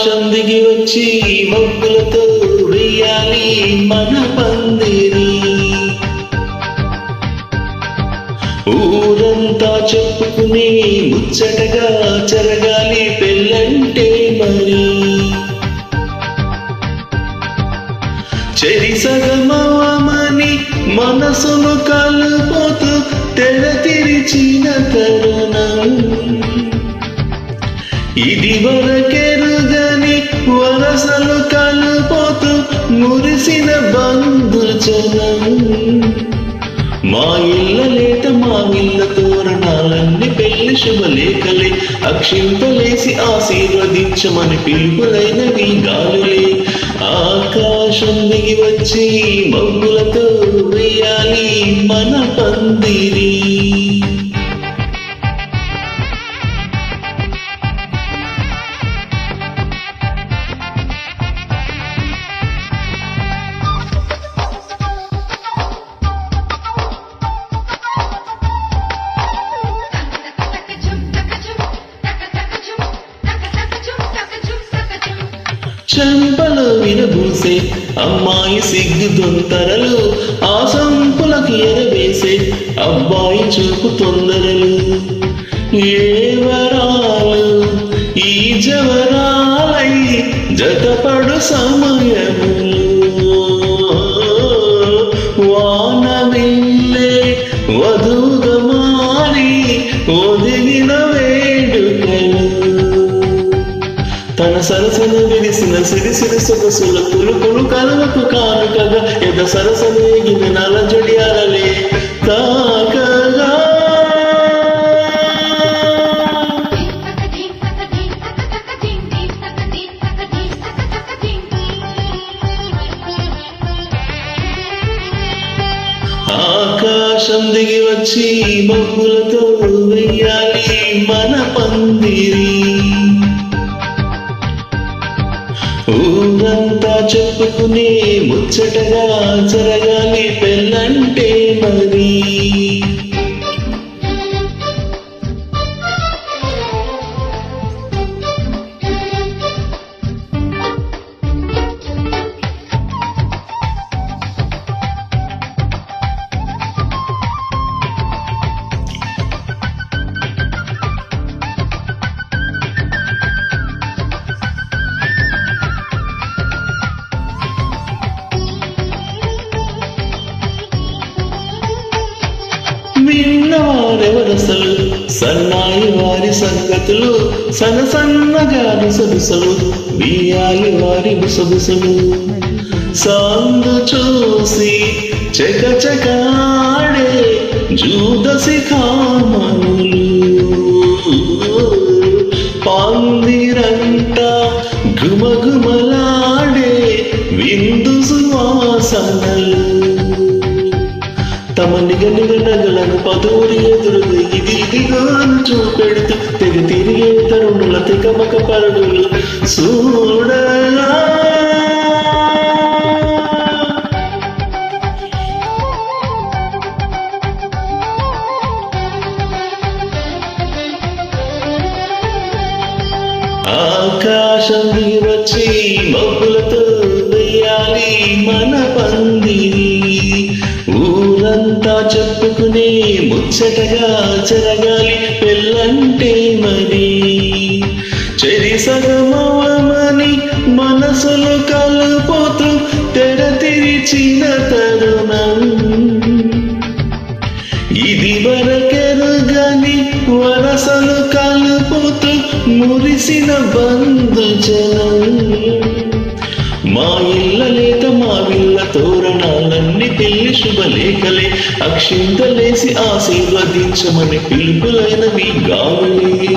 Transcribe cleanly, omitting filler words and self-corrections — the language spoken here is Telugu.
ఆకాశం దిగి వచ్చి మబ్బులతో వెయ్యాలి మన పందిరి. ఊరంతా చెప్పుకుని ముచ్చటగా జరగాలి పెళ్ళంటే మరి. చెరి సగమని మనసును కలుపుతూ తెర తెరిచిన తరుణం, ఇది వరకెరుగని వరసలు కలుపుతూ మురిసిన బంధుజనం. మా ఇళ్ళ లేత మా ఇళ్ళ తోరణాలన్నీ పెళ్లి శుభలేఖలే, అక్షింతలేసి ఆశీర్వదించమని పిలుపులైనవి గాలులే. ఆకాశం దిగి వచ్చి మబ్బులతో వేయాలి మన పందిరి. చెంపలు విరబూసే అమ్మాయి సిగ్గు దొంతరలు, ఆ సంపులకి ఎరవేసే అబ్బాయి చూపు తొందరలు. ఏ వరాలు ఈ జవరాలై జతపడు సమయములు, వాన వెళ్ళే వధువుగా మారి ఒదిగిన వేడుకలు. తన సరసన విరిసిన సిరిసిరి సొగసుల పులుపులు కలవకు కానుకగా ఎద సరసనేగిన నలజడి అలలే తాకగా. ఆకాశం దిగి వచ్చి మబ్బులతో వెయ్యాలి మన పందిరి. ఊరంతా చెప్పుకునే ముచ్చటగా జరగాలి పెళ్ళంటే మరి. విన్నవారెవరసలు సన్నాయి వారి సంగతులు, సన్నగారి సొగసులు వీయాలి వారి ముసగుసులు. సాందు చూసి చకచకాడే జూదసి కామనులు, పాందిరంట ఘుమఘుమలాడే విందు సువాసనలు. తమ నిగనిగ నగలను పదూరి ఎదురుగా ఇది ఇదిగాను చూపెడుతూ తెగ తిరిగే తరుణుల తెగమక పరుడులు చూడలా. ఆకాశం దిగి వచ్చి మబ్బులతో వేయాలి మన పందిరి. ఊరంతా చెప్పుకునే ముచ్చటగా జరగాలి పెళ్ళంటే మరి. చెరి సగమని మనసులు కలుపుతూ తెర తెరిచిన తరుణం, ఇది వరకెరుగని వరసలు కలుపుతూ మురిసిన బంధుజనం. మా ఇళ్ళ లేత మా ఇళ్ళ తోరణాలన్నీ పెళ్లి శుభలేఖలే, అక్షింతలేసి ఆశీర్వదించమని పిలుపులైనవి గావులే.